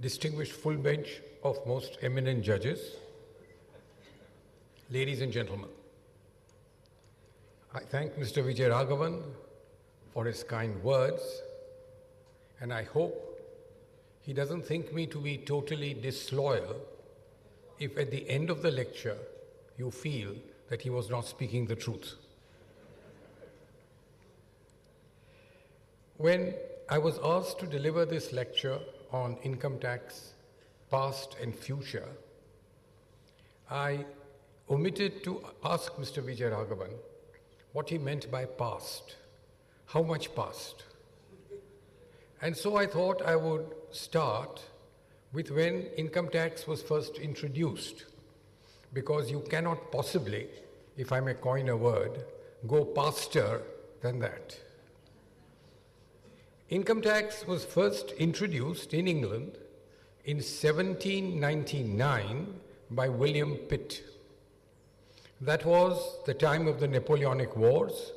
distinguished full bench of most eminent judges, ladies and gentlemen, I thank Mr. Vijay Raghavan for his kind words, and I hope he doesn't think me to be totally disloyal if at the end of the lecture you feel that he was not speaking the truth. When I was asked to deliver this lecture on income tax, past and future, I omitted to ask Mr. Vijay Raghavan what he meant by past, how much past. And so I thought I would start with when income tax was first introduced, because you cannot possibly, if I may coin a word, go faster than that. Income tax was first introduced in England in 1799 by William Pitt. That was the time of the Napoleonic Wars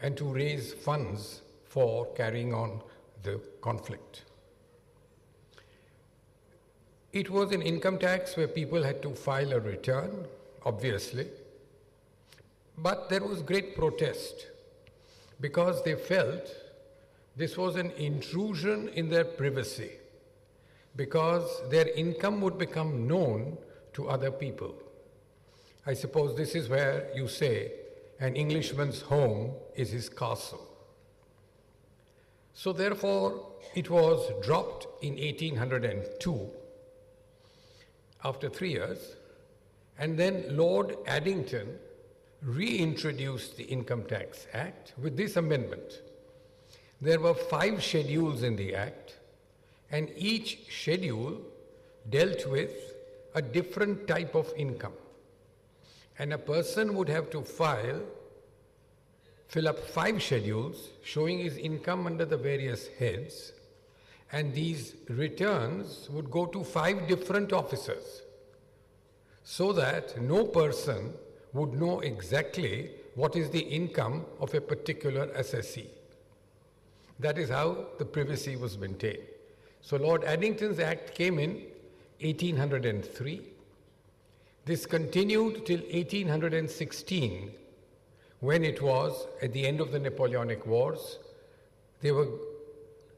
and to raise funds for carrying on the conflict. It was an income tax where people had to file a return, obviously, but there was great protest because they felt this was an intrusion in their privacy, because their income would become known to other people. I suppose this is where you say an Englishman's home is his castle. So therefore, it was dropped in 1802 after 3 years, and then Lord Addington reintroduced the Income Tax Act with this amendment. There were 5 schedules in the Act, and each schedule dealt with a different type of income. And a person would have to fill up 5 schedules showing his income under the various heads, and these returns would go to 5 different officers so that no person would know exactly what is the income of a particular assessee. That is how the privacy was maintained. So Lord Addington's Act came in 1803. This continued till 1816, when it was at the end of the Napoleonic Wars. They were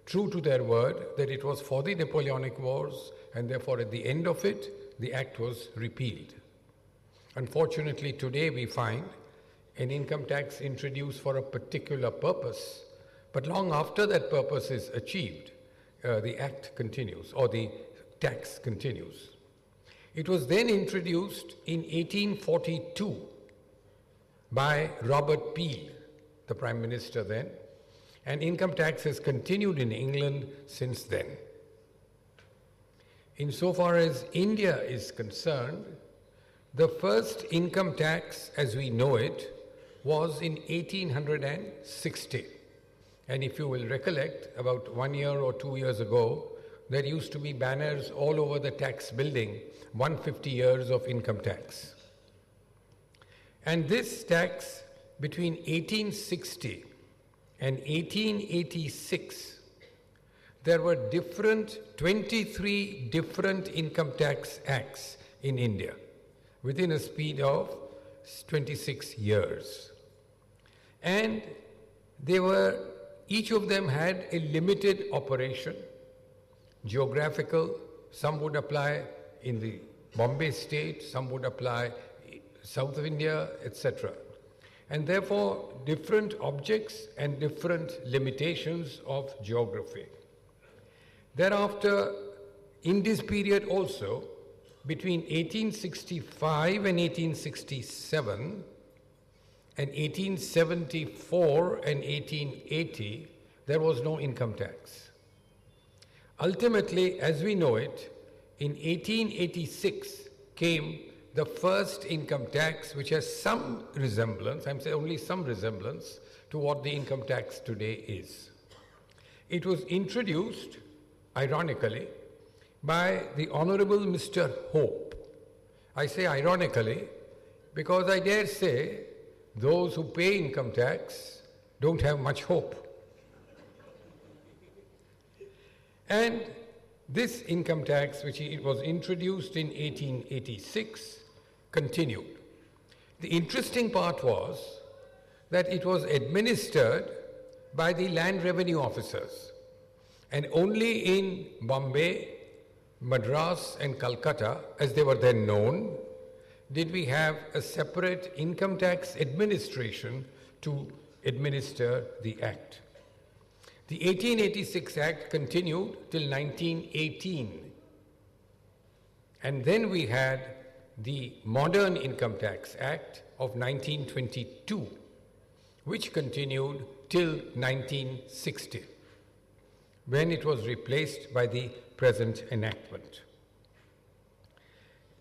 true to their word that it was for the Napoleonic Wars, and therefore at the end of it, the Act was repealed. Unfortunately, today we find an income tax introduced for a particular purpose, but long after that purpose is achieved, the Act continues, or the tax continues. It was then introduced in 1842 by Robert Peel, the Prime Minister then, and income tax has continued in England since then. Insofar as India is concerned, the first income tax as we know it was in 1860. And if you will recollect, about 1 year or 2 years ago, there used to be banners all over the tax building, 150 years of income tax. And this tax between 1860 and 1886, there were 23 different income tax acts in India within a speed of 26 years. And each of them had a limited operation, geographical. Some would apply in the Bombay state, some would apply south of India, etc. And therefore, different objects and different limitations of geography. Thereafter, in this period also, between 1865 and 1867, and 1874 and 1880, there was no income tax. Ultimately, as we know it, in 1886 came the first income tax, which has some resemblance, I'm saying only some resemblance, to what the income tax today is. It was introduced, ironically, by the Honorable Mr. Hope. I say ironically because I dare say those who pay income tax don't have much hope. And This income tax, which it was introduced in 1886, continued. The interesting part was that it was administered by the land revenue officers, and only in Bombay, Madras and Calcutta, as they were then known, did we have a separate income tax administration to administer the Act. The 1886 Act continued till 1918. And then we had the Modern Income Tax Act of 1922, which continued till 1960, when it was replaced by the present enactment.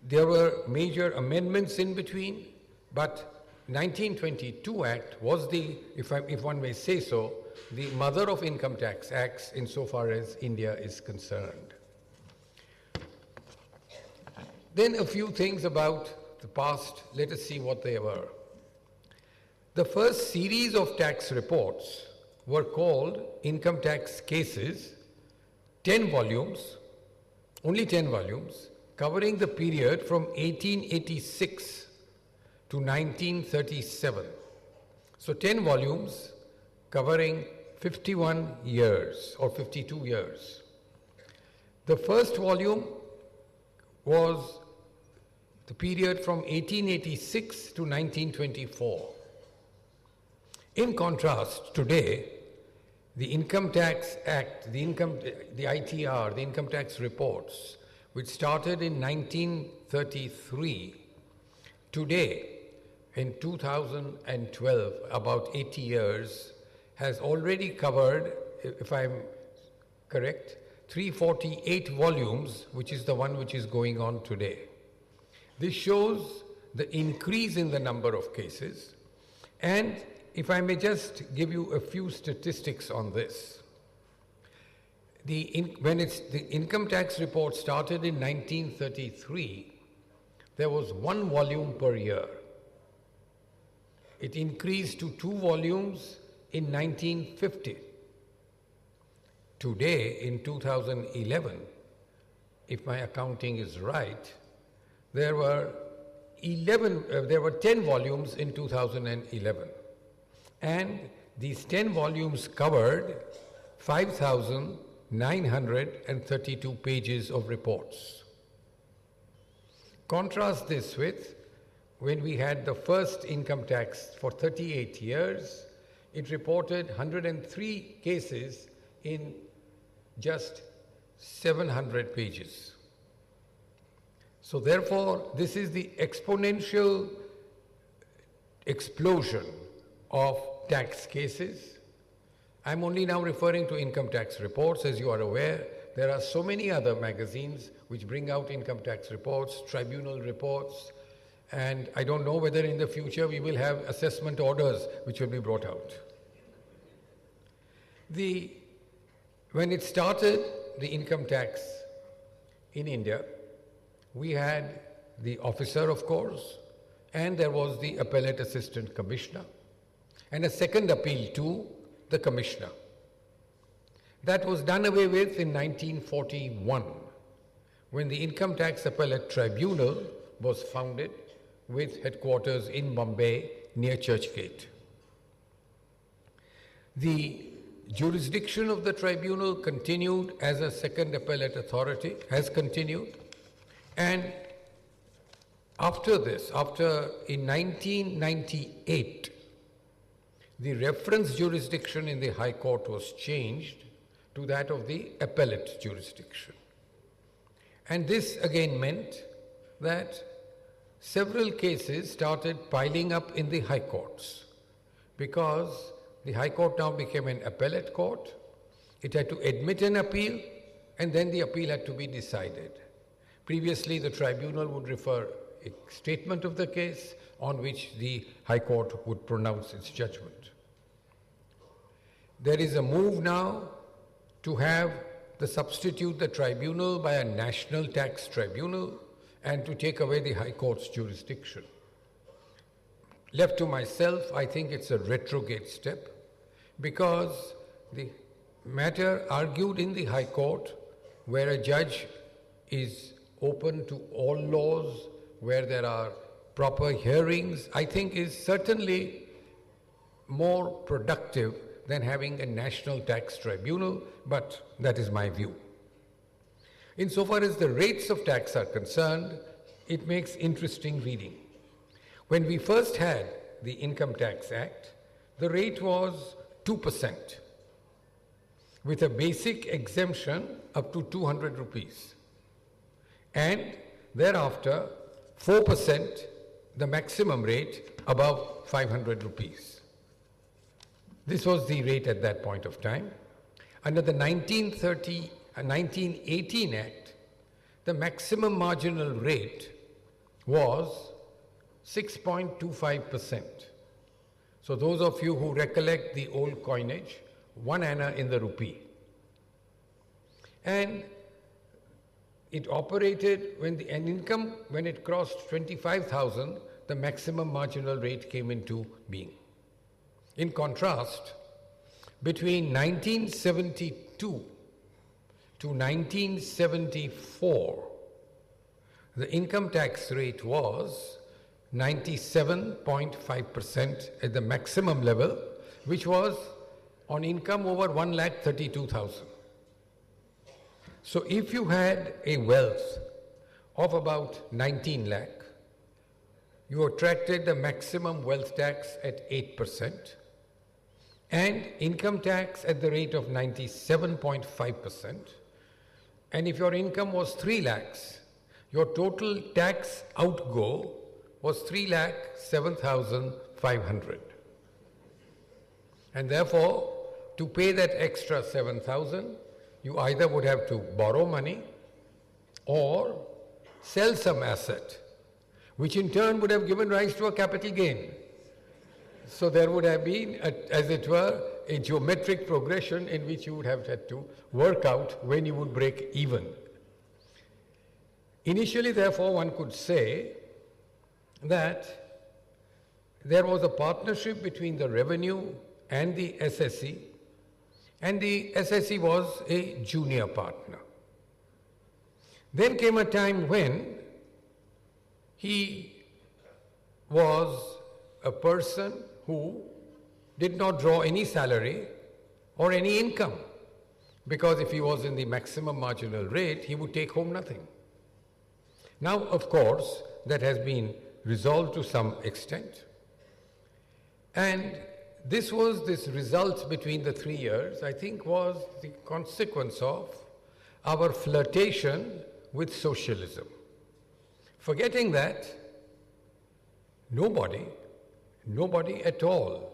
There were major amendments in between, but 1922 Act was the, if one may say so, the mother of income tax acts insofar as India is concerned. Then a few things about the past. Let us see what they were. The first series of tax reports were called income tax cases, 10 volumes, only 10 volumes, covering the period from 1886 to 1937. So 10 volumes covering 51 years or 52 years. The first volume was the period from 1886 to 1924. In contrast, today, the Income Tax Act, the ITR, the Income Tax Reports, which started in 1933, today, in 2012, about 80 years, has already covered, if I'm correct, 348 volumes, which is the one which is going on today. This shows the increase in the number of cases. And if I may just give you a few statistics on this. When the income tax report started in 1933, there was 1 volume per year. It increased to 2 volumes in 1950. Today, in 2011, if my accounting is right, there were 10 volumes in 2011. And these 10 volumes covered 5,932 pages of reports. Contrast this with when we had the first income tax for 38 years, it reported 103 cases in just 700 pages. So therefore, this is the exponential explosion of tax cases. I'm only now referring to income tax reports. As you are aware, there are so many other magazines which bring out income tax reports, tribunal reports, and I don't know whether in the future we will have assessment orders which will be brought out. When it started, the income tax in India, we had the officer, of course, and there was the Appellate Assistant Commissioner, and a second appeal to the Commissioner. That was done away with in 1941, when the Income Tax Appellate Tribunal was founded with headquarters in Mumbai near Churchgate. The jurisdiction of the tribunal continued as a second appellate authority, has continued, and after this, in 1998, the reference jurisdiction in the High Court was changed to that of the appellate jurisdiction. And this again meant that several cases started piling up in the High Courts because the High Court now became an appellate court. It had to admit an appeal, and then the appeal had to be decided. Previously, the tribunal would refer a statement of the case on which the High Court would pronounce its judgment. There is a move now to substitute the tribunal by a national tax tribunal and to take away the High Court's jurisdiction. Left to myself, I think it's a retrograde step because the matter argued in the High Court where a judge is open to all laws, where there are proper hearings, I think is certainly more productive than having a national tax tribunal, but that is my view. Insofar as the rates of tax are concerned, it makes interesting reading. When we first had the Income Tax Act, the rate was 2%, with a basic exemption up to 200 rupees. And thereafter, 4%, the maximum rate above 500 rupees. This was the rate at that point of time. Under the 1918 Act, the maximum marginal rate was 6.25%. So those of you who recollect the old coinage, 1 anna in the rupee. And it operated when an income, when it crossed 25,000, the maximum marginal rate came into being. In contrast, between 1972 to 1974, the income tax rate was 97.5% at the maximum level, which was on income over 1,32,000. So if you had a wealth of about 19 lakh, you attracted the maximum wealth tax at 8% and income tax at the rate of 97.5%. And if your income was 3 lakhs, your total tax outgo was 3,07,500. And therefore, to pay that extra 7,000, you either would have to borrow money or sell some asset, which in turn would have given rise to a capital gain. So there would have been, as it were, a geometric progression in which you would have had to work out when you would break even. Initially, therefore, one could say that there was a partnership between the revenue and the SSE, and the SSE was a junior partner. Then came a time when he was a person who did not draw any salary or any income, because if he was in the maximum marginal rate, he would take home nothing. Now, of course, that has been resolved to some extent. And this result between the 3 years, I think, was the consequence of our flirtation with socialism. Forgetting that nobody at all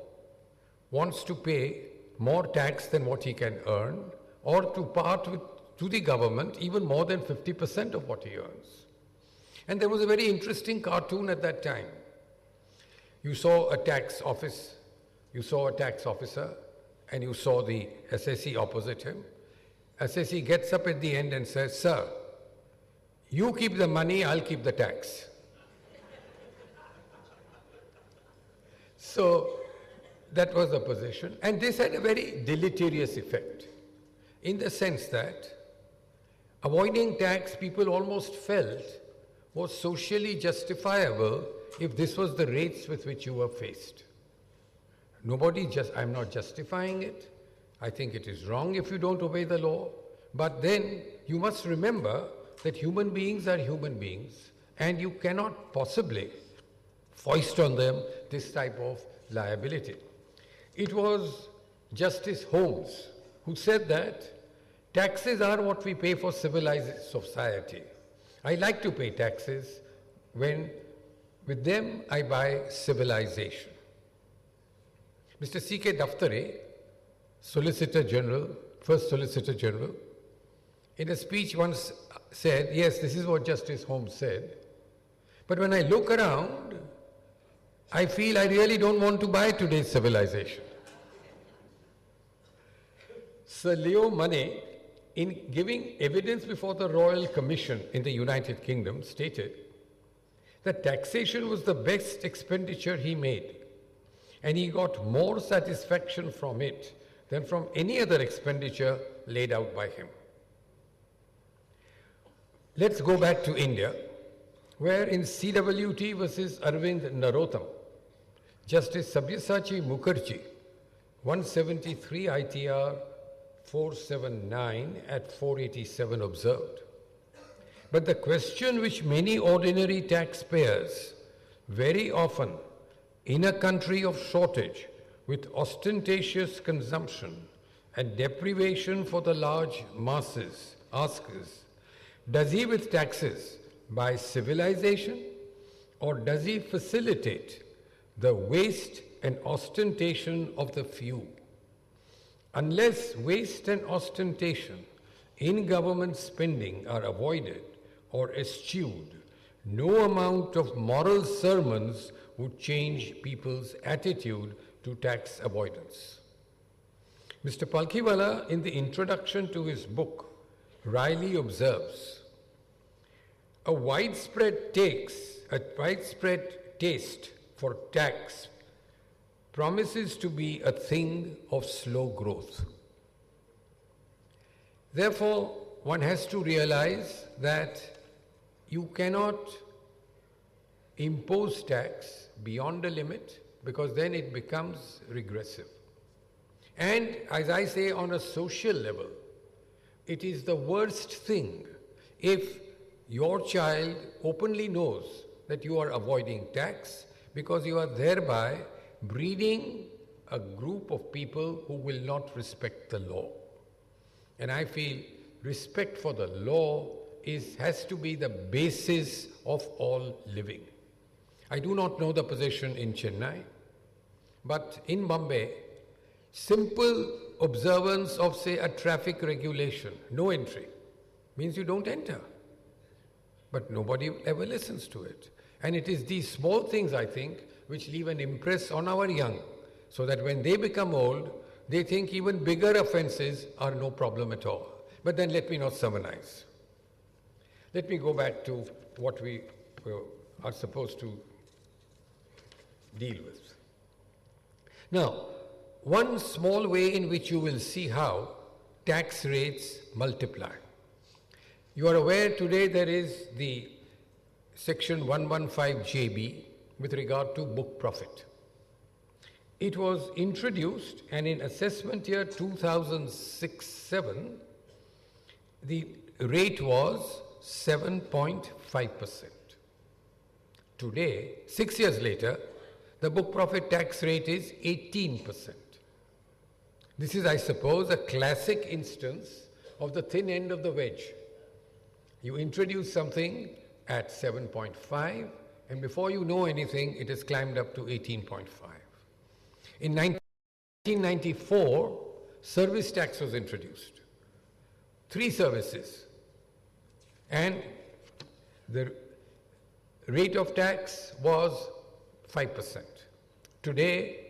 wants to pay more tax than what he can earn, or to part to the government even more than 50% of what he earns. And there was a very interesting cartoon at that time. You saw a tax office, you saw a tax officer, and you saw the SSE opposite him. SSE gets up at the end and says, "Sir, you keep the money, I'll keep the tax." So that was the position. And this had a very deleterious effect, in the sense that avoiding tax, people almost felt, was socially justifiable if this was the rates with which you were faced. I'm not justifying it. I think it is wrong if you don't obey the law. But then you must remember that human beings are human beings, and you cannot possibly foist on them this type of liability. It was Justice Holmes who said that taxes are what we pay for civilized society. I like to pay taxes when with them I buy civilization. Mr. C.K. Solicitor General, first Solicitor General, in a speech once said, yes, this is what Justice Holmes said, but when I look around, I feel I really don't want to buy today's civilization. Sir Leo Money, in giving evidence before the Royal Commission in the United Kingdom, stated that taxation was the best expenditure he made, and he got more satisfaction from it than from any other expenditure laid out by him. Let's go back to India, where in CWT versus Arvind Narotam, Justice Sabyasachi Mukherjee, 173 ITR 479 at 487 observed. But the question which many ordinary taxpayers very often in a country of shortage with ostentatious consumption and deprivation for the large masses ask is, does he with taxes buy civilization, or does he facilitate the waste and ostentation of the few? Unless waste and ostentation in government spending are avoided or eschewed, no amount of moral sermons would change people's attitude to tax avoidance. Mr. Palkhiwala, in the introduction to his book, wryly observes, a widespread taste for tax promises to be a thing of slow growth. Therefore, one has to realize that you cannot impose tax beyond a limit, because then it becomes regressive. And as I say, on a social level, it is the worst thing if your child openly knows that you are avoiding tax, because you are thereby breeding a group of people who will not respect the law. And I feel respect for the law has to be the basis of all living. I do not know the position in Chennai, but in Mumbai, simple observance of, say, a traffic regulation, no entry, means you don't enter. But nobody ever listens to it. And it is these small things, I think, which leave an impress on our young, so that when they become old, they think even bigger offenses are no problem at all. But then let me not summarize. Let me go back to what we are supposed to deal with. Now, one small way in which you will see how tax rates multiply. You are aware today there is the section 115JB with regard to book profit. It was introduced, and in assessment year 2006-07, the rate was 7.5%. Today, 6 years later, the book profit tax rate is 18%. This is, I suppose, a classic instance of the thin end of the wedge. You introduce something at 7.5, and before you know anything, it has climbed up to 18.5. In 1994, service tax was introduced. 3 services. And the rate of tax was 5%. Today,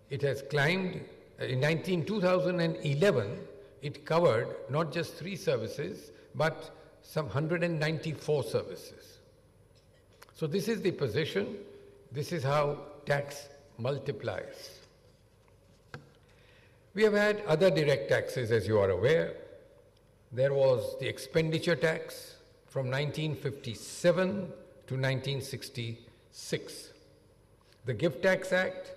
it has climbed. In 2011, it covered not just 3 services, but some 194 services. So this is the position. This is how tax multiplies. We have had other direct taxes, as you are aware. There was the expenditure tax from 1957 to 1966. The Gift Tax Act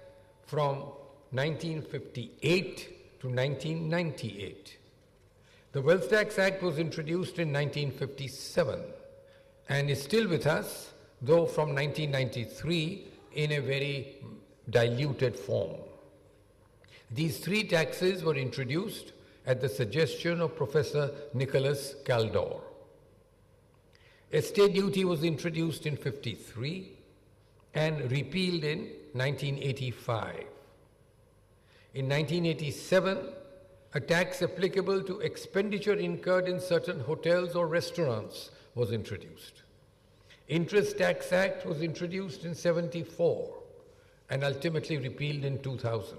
from 1958 to 1998. The Wealth Tax Act was introduced in 1957 and is still with us, though from 1993 in a very diluted form. These 3 taxes were introduced at the suggestion of Professor Nicholas Kaldor. Estate duty was introduced in 1953 and repealed in 1985. In 1987, a tax applicable to expenditure incurred in certain hotels or restaurants was introduced. Interest Tax Act was introduced in 1974 and ultimately repealed in 2000.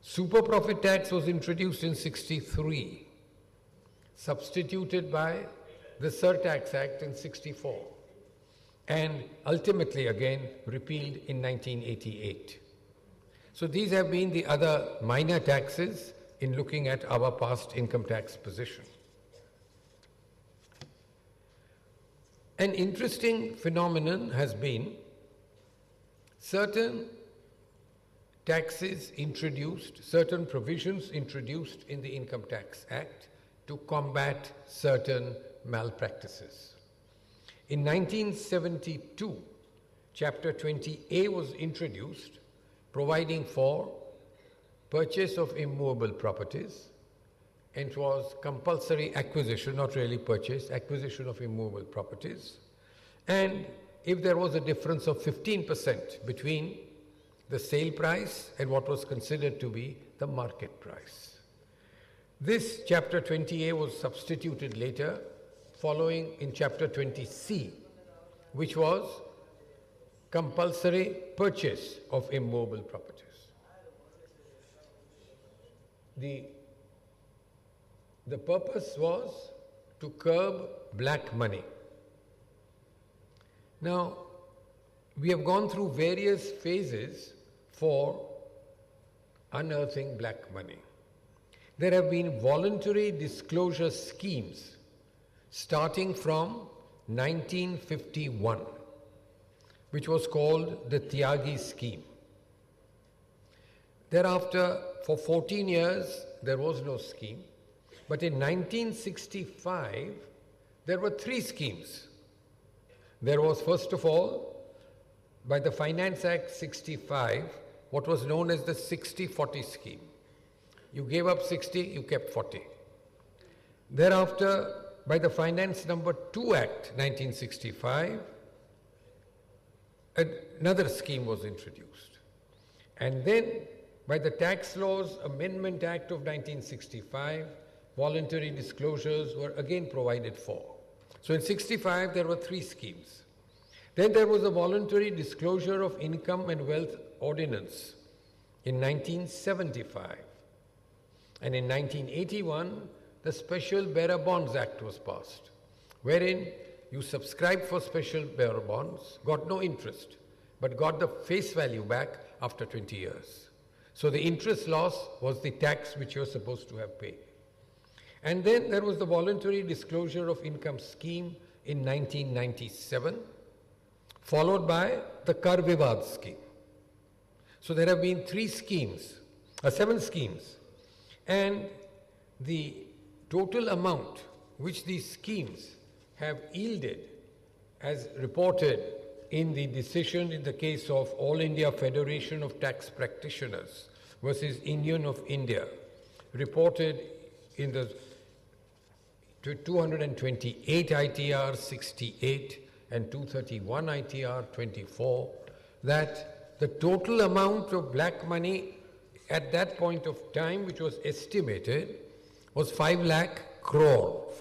Super profit tax was introduced in 1963, substituted by the Surtax Act in 1964, and ultimately again repealed in 1988. So these have been the other minor taxes in looking at our past income tax position. An interesting phenomenon has been certain taxes introduced, certain provisions introduced in the Income Tax Act to combat certain malpractices. In 1972, Chapter 20A was introduced, providing for purchase of immovable properties, and it was compulsory acquisition, not really purchase, acquisition of immovable properties. And if there was a difference of 15% between the sale price and what was considered to be the market price. This Chapter 20A was substituted later following in Chapter 20C, which was compulsory purchase of immovable properties. The purpose was to curb black money. Now, we have gone through various phases for unearthing black money. There have been voluntary disclosure schemes starting from 1951, which was called the Tyagi scheme. Thereafter, for 14 years, there was no scheme. But in 1965, there were 3 schemes. There was, first of all, by the Finance Act 65, what was known as the 60-40 scheme. You gave up 60, you kept 40. Thereafter, by the Finance Number 2 Act 1965, another scheme was introduced. And then, by the Tax Laws Amendment Act of 1965, voluntary disclosures were again provided for. So in 65, there were 3 schemes. Then there was a voluntary disclosure of income and wealth ordinance in 1975. And in 1981, the Special Bearer Bonds Act was passed, wherein you subscribed for special bearer bonds, got no interest, but got the face value back after 20 years. So the interest loss was the tax which you were supposed to have paid. And then there was the voluntary disclosure of income scheme in 1997, followed by the Kar Vivad scheme. So there have been 7 schemes, and the total amount which these schemes have yielded, as reported in the decision in the case of All India Federation of Tax Practitioners versus Union of India, reported in the 228 ITR 68 and 231 ITR 24, that the total amount of black money at that point of time, which was estimated, was 5 lakh crores.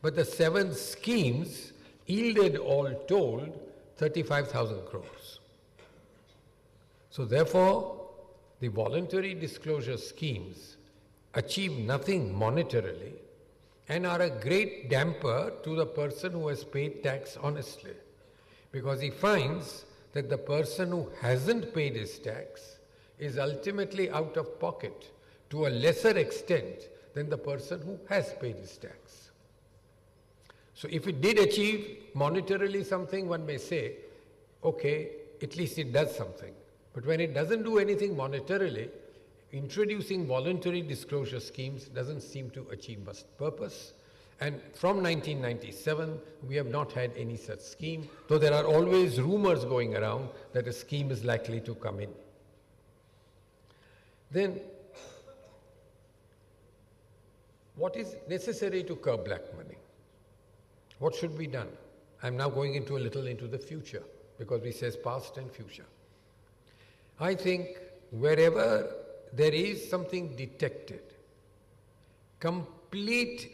But the 7 schemes yielded all told 35,000 crores. So therefore, the voluntary disclosure schemes achieve nothing monetarily and are a great damper to the person who has paid tax honestly, because he finds that the person who hasn't paid his tax is ultimately out of pocket to a lesser extent than the person who has paid his tax. So if it did achieve monetarily something, one may say, okay, at least it does something. But when it doesn't do anything monetarily, introducing voluntary disclosure schemes doesn't seem to achieve much purpose. And from 1997, we have not had any such scheme, though there are always rumors going around that a scheme is likely to come in. Then, what is necessary to curb black money? What should be done? I'm now going into a little into the future, because we says past and future. I think wherever there is something detected, complete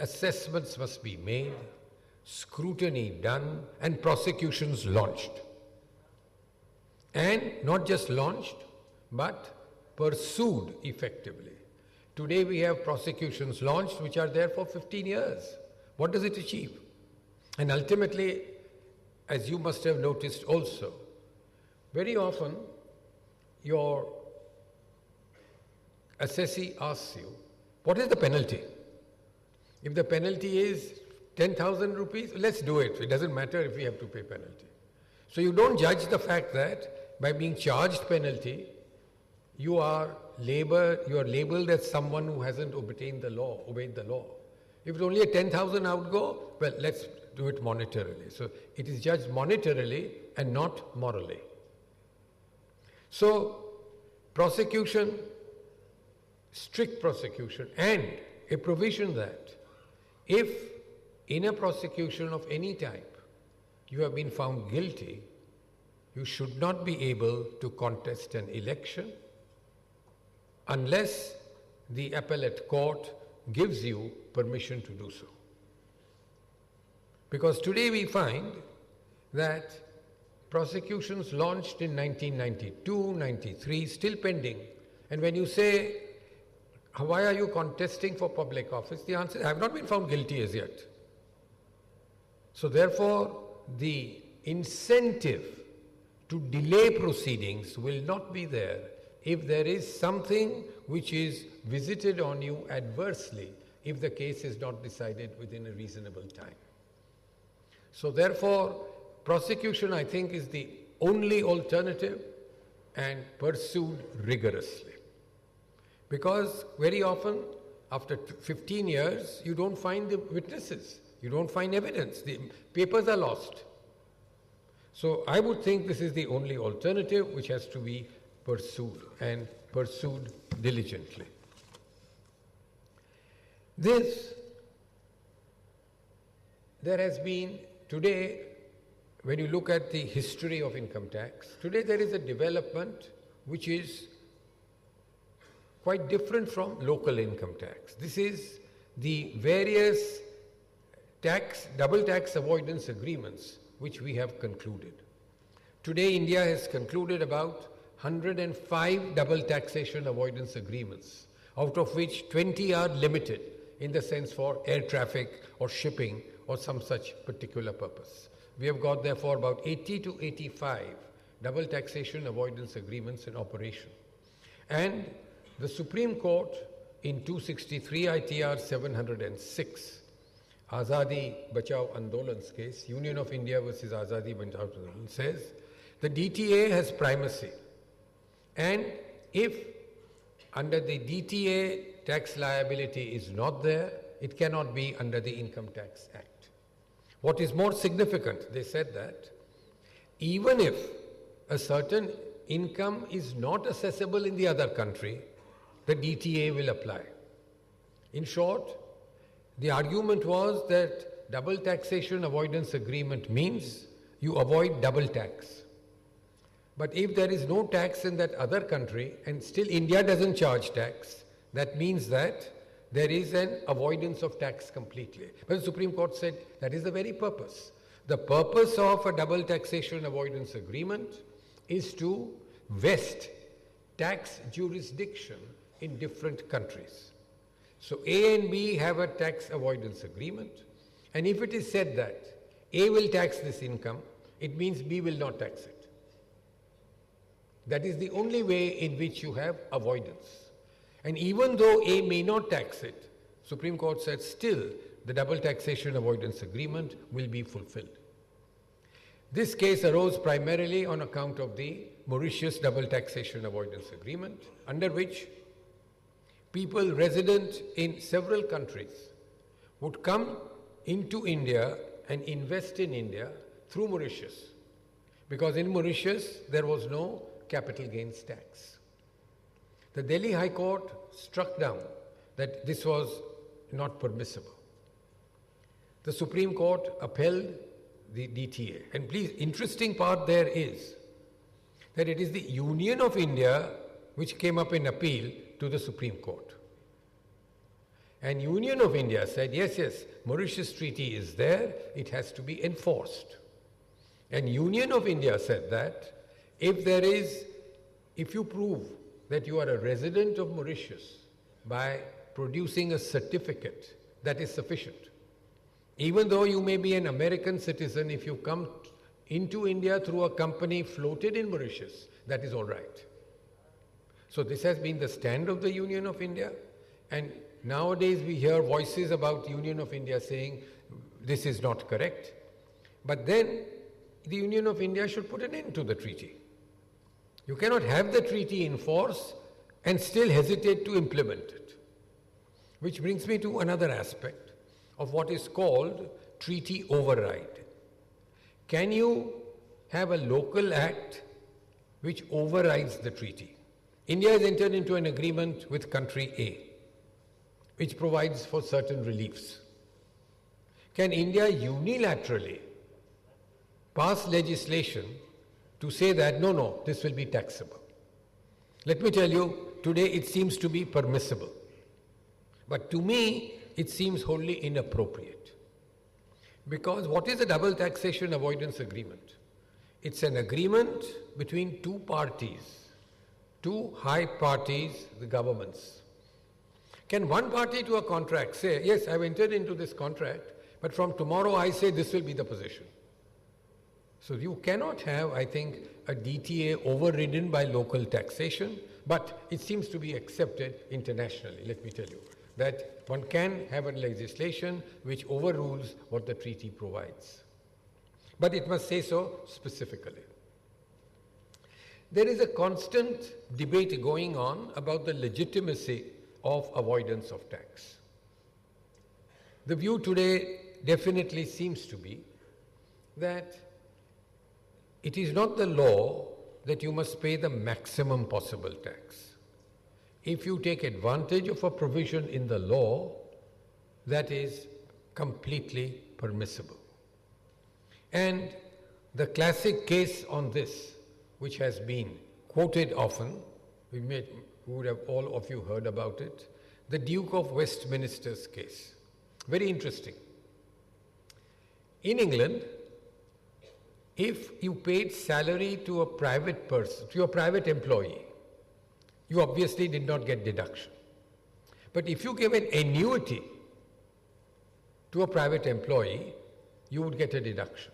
assessments must be made, scrutiny done, and prosecutions launched. And not just launched, but pursued effectively. Today we have prosecutions launched which are there for 15 years. What does it achieve? And ultimately, as you must have noticed also, very often your assessee asks you, what is the penalty? If the penalty is 10,000 rupees, let's do it. It doesn't matter if we have to pay penalty. So you don't judge the fact that by being charged penalty, you are labeled as someone who hasn't obeyed the law. If it's only a 10,000 outgo, well, let's do it monetarily. So it is judged monetarily and not morally. So prosecution, strict prosecution, and a provision that if in a prosecution of any type you have been found guilty, you should not be able to contest an election unless the appellate court gives you permission to do so. Because today we find that prosecutions launched in 1992, 93, still pending. And when you say, why are you contesting for public office? The answer is, I have not been found guilty as yet. So therefore, the incentive to delay proceedings will not be there if there is something which is visited on you adversely if the case is not decided within a reasonable time. So therefore, prosecution, I think, is the only alternative and pursued rigorously. Because very often, after 15 years, you don't find the witnesses, you don't find evidence, the papers are lost. So I would think this is the only alternative which has to be pursued and pursued diligently. There has been today, when you look at the history of income tax, today there is a development which is quite different from local income tax. This is the various double tax avoidance agreements which we have concluded. Today India has concluded about 105 double taxation avoidance agreements, out of which 20 are limited in the sense for air traffic or shipping or some such particular purpose. We have got therefore about 80 to 85 double taxation avoidance agreements in operation. And the Supreme Court in 263 ITR 706, Azadi Bachao Andolan's case, Union of India versus Azadi Bachao Andolan, says the DTA has primacy. And if under the DTA tax liability is not there, it cannot be under the Income Tax Act. What is more significant, they said that even if a certain income is not assessable in the other country, the DTA will apply. In short, the argument was that double taxation avoidance agreement means you avoid double tax. But if there is no tax in that other country and still India doesn't charge tax, that means that there is an avoidance of tax completely. But the Supreme Court said that is the very purpose. The purpose of a double taxation avoidance agreement is to vest tax jurisdiction in different countries. So A and B have a tax avoidance agreement, and if it is said that A will tax this income, it means B will not tax it. That is the only way in which you have avoidance. And even though A may not tax it, Supreme Court said still the double taxation avoidance agreement will be fulfilled. This case arose primarily on account of the Mauritius double taxation avoidance agreement, under which people resident in several countries would come into India and invest in India through Mauritius, because in Mauritius there was no capital gains tax. The Delhi High Court struck down that this was not permissible. The Supreme Court upheld the DTA. And please, interesting part there is that it is the Union of India which came up in appeal to the Supreme Court. And Union of India said, yes, Mauritius Treaty is there, it has to be enforced. And Union of India said that if you prove that you are a resident of Mauritius by producing a certificate, that is sufficient. Even though you may be an American citizen, if you come into India through a company floated in Mauritius, that is all right. So this has been the stand of the Union of India, and nowadays we hear voices about Union of India saying this is not correct. But then the Union of India should put an end to the treaty. You cannot have the treaty in force and still hesitate to implement it. Which brings me to another aspect of what is called treaty override. Can you have a local act which overrides the treaty? India has entered into an agreement with country A, which provides for certain reliefs. Can India unilaterally pass legislation to say that, no, this will be taxable? Let me tell you, today it seems to be permissible. But to me, it seems wholly inappropriate. Because what is a double taxation avoidance agreement? It's an agreement between two parties, two high parties, the governments. Can one party to a contract say, yes, I've entered into this contract, but from tomorrow I say this will be the position? So you cannot have, I think, a DTA overridden by local taxation, but it seems to be accepted internationally, let me tell you, that one can have a legislation which overrules what the treaty provides. But it must say so specifically. There is a constant debate going on about the legitimacy of avoidance of tax. The view today definitely seems to be that it is not the law that you must pay the maximum possible tax. If you take advantage of a provision in the law, that is completely permissible. And the classic case on this, which has been quoted often, would have all of you heard about it, the Duke of Westminster's case. Very interesting. In England, if you paid salary to a private person, to a private employee, you obviously did not get deduction. But if you gave an annuity to a private employee, you would get a deduction.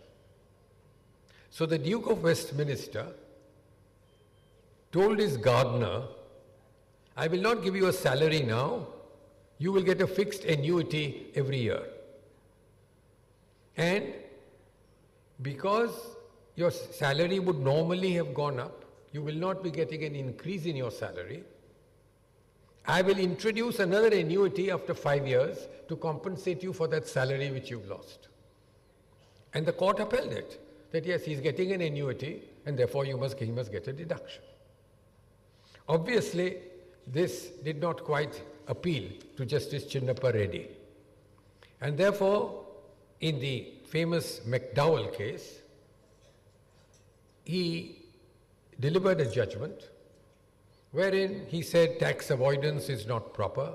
So the Duke of Westminster told his gardener, I will not give you a salary now, you will get a fixed annuity every year. And because your salary would normally have gone up, you will not be getting an increase in your salary, I will introduce another annuity after 5 years to compensate you for that salary which you've lost. And the court upheld it, that yes, he's getting an annuity and therefore he must get a deduction. Obviously, this did not quite appeal to Justice Chinnappa Reddy. And therefore, in the famous McDowell case, he delivered a judgment wherein he said tax avoidance is not proper,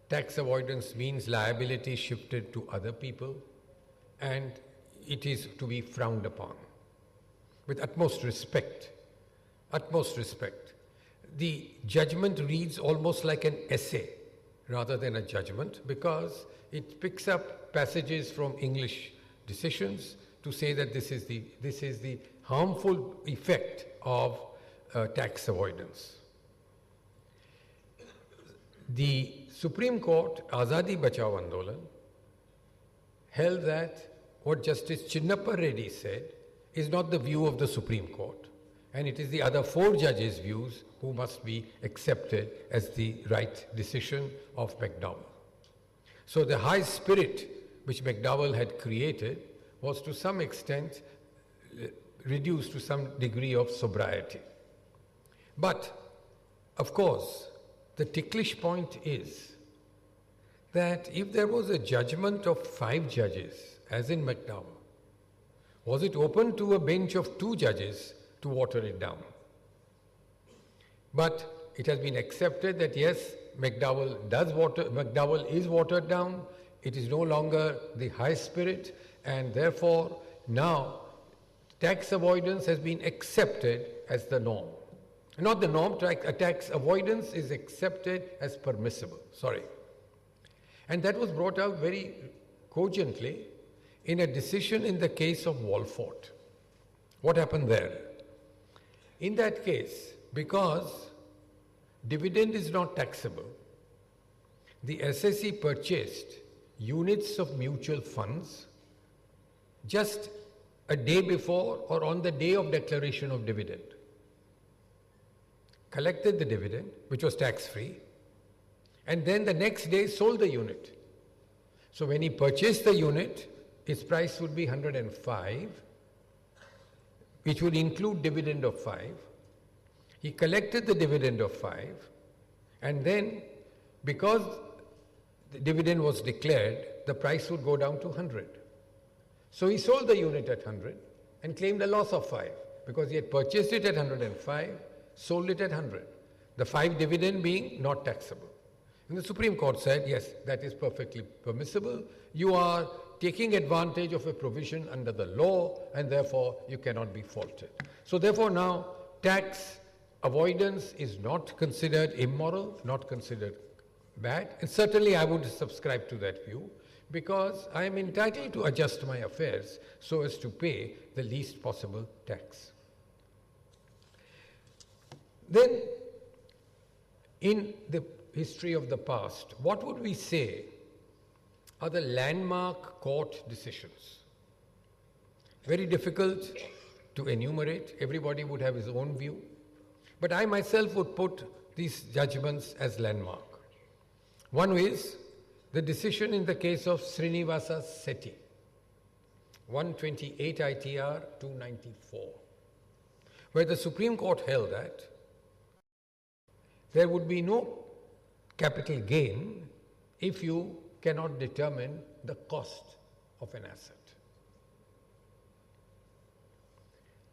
tax avoidance means liability shifted to other people, and it is to be frowned upon. With utmost respect, the judgment reads almost like an essay rather than a judgment, because it picks up passages from English decisions to say that this is the harmful effect of tax avoidance. The Supreme Court, Azadi Bachao Andolan, held that what Justice Chinnappa Reddy said is not the view of the Supreme Court, and it is the other 4 judges' views who must be accepted as the right decision of McDowell. So the high spirit which McDowell had created was to some extent reduced to some degree of sobriety. But, of course, the ticklish point is that if there was a judgment of 5 judges, as in McDowell, was it open to a bench of 2 judges to water it down? But it has been accepted that yes, McDowell is watered down, it is no longer the high spirit, and therefore now tax avoidance has been accepted as the norm. Not the norm, tax avoidance is accepted as permissible, And that was brought out very cogently in a decision in the case of Walfort. What happened there? In that case, because dividend is not taxable, the SSE purchased units of mutual funds just a day before or on the day of declaration of dividend. Collected the dividend, which was tax-free, and then the next day sold the unit. So when he purchased the unit, its price would be 105, which would include dividend of 5. He collected the dividend of 5, and then because the dividend was declared, the price would go down to 100. So he sold the unit at 100 and claimed a loss of 5 because he had purchased it at 105, sold it at 100. The 5 dividend being not taxable. And the Supreme Court said, yes, that is perfectly permissible. You are taking advantage of a provision under the law and therefore you cannot be faulted. So therefore now tax avoidance is not considered immoral, not considered bad, and certainly I would subscribe to that view because I am entitled to adjust my affairs so as to pay the least possible tax. Then, in the history of the past, what would we say are the landmark court decisions? Very difficult to enumerate. Everybody would have his own view. But I myself would put these judgments as landmark. One is the decision in the case of Srinivasa Sethi, 128 ITR 294, where the Supreme Court held that there would be no capital gain if you cannot determine the cost of an asset.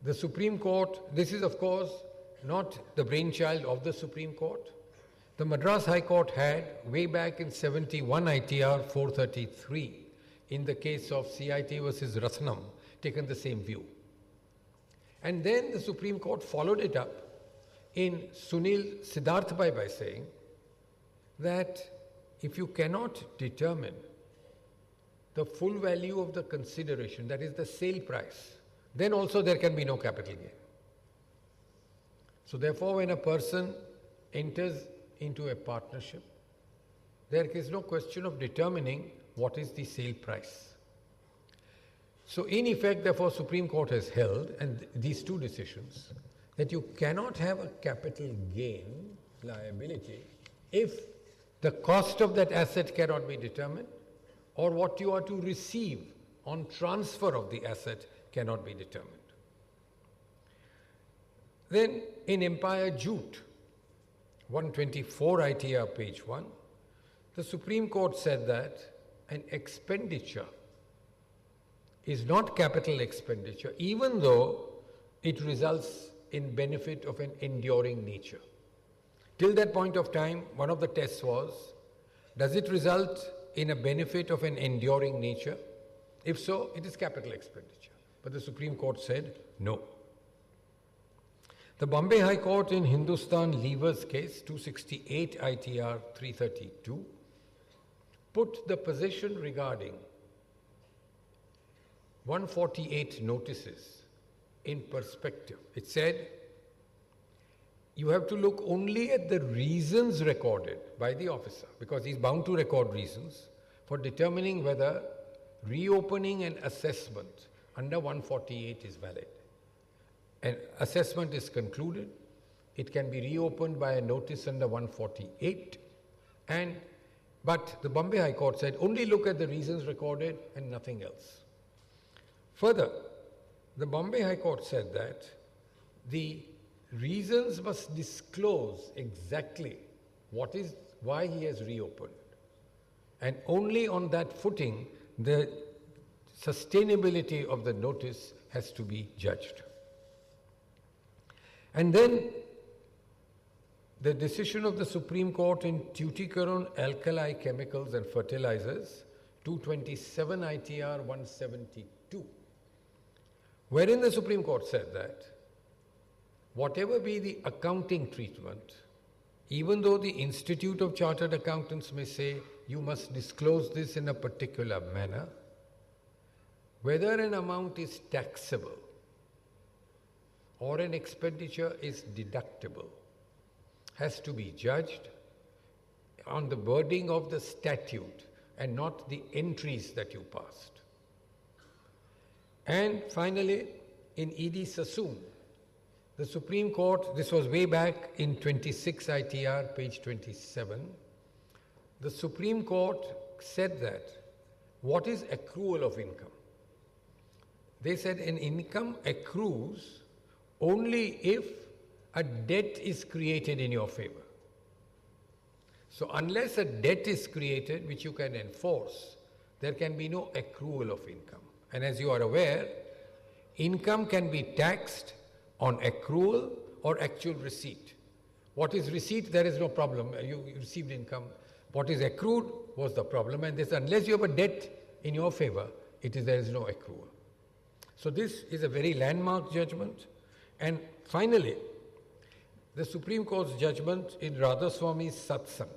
The Supreme Court, this is of course not the brainchild of the Supreme Court. The Madras High Court had, way back in 71 ITR 433, in the case of CIT versus Ratnam, taken the same view. And then the Supreme Court followed it up in Sunil Siddharthbai by saying that if you cannot determine the full value of the consideration, that is the sale price, then also there can be no capital gain. So therefore, when a person enters into a partnership, there is no question of determining what is the sale price. So in effect, therefore, Supreme Court has held, and these two decisions, that you cannot have a capital gain liability if the cost of that asset cannot be determined or what you are to receive on transfer of the asset cannot be determined. Then in Empire Jute, 124 ITR page 1, the Supreme Court said that an expenditure is not capital expenditure even though it results in benefit of an enduring nature. Till that point of time, one of the tests was, does it result in a benefit of an enduring nature? If so, it is capital expenditure. But the Supreme Court said no. The Bombay High Court in Hindustan Levers case, 268 ITR 332, put the position regarding 148 notices in perspective. It said, you have to look only at the reasons recorded by the officer, because he's bound to record reasons for determining whether reopening an assessment under 148 is valid. An assessment is concluded, it can be reopened by a notice under 148, but the Bombay High Court said only look at the reasons recorded and nothing else. Further, the Bombay High Court said that the reasons must disclose exactly why he has reopened, and only on that footing the sustainability of the notice has to be judged. And then the decision of the Supreme Court in Tuticorin Alkali Chemicals and Fertilizers, 227 ITR 172, wherein the Supreme Court said that whatever be the accounting treatment, even though the Institute of Chartered Accountants may say you must disclose this in a particular manner, whether an amount is taxable or an expenditure is deductible has to be judged on the wording of the statute and not the entries that you passed. And finally, in E.D. Sassoon, the Supreme Court, this was way back in 26 ITR, page 27, the Supreme Court said that what is accrual of income? They said an income accrues only if a debt is created in your favor. So unless a debt is created which you can enforce, there can be no accrual of income. And as you are aware, income can be taxed on accrual or actual receipt. What is receipt, there is no problem. You received income. What is accrued was the problem. And this, unless you have a debt in your favor, there is no accrual. So this is a very landmark judgment. And finally, the Supreme Court's judgment in Radhaswamy's Satsang,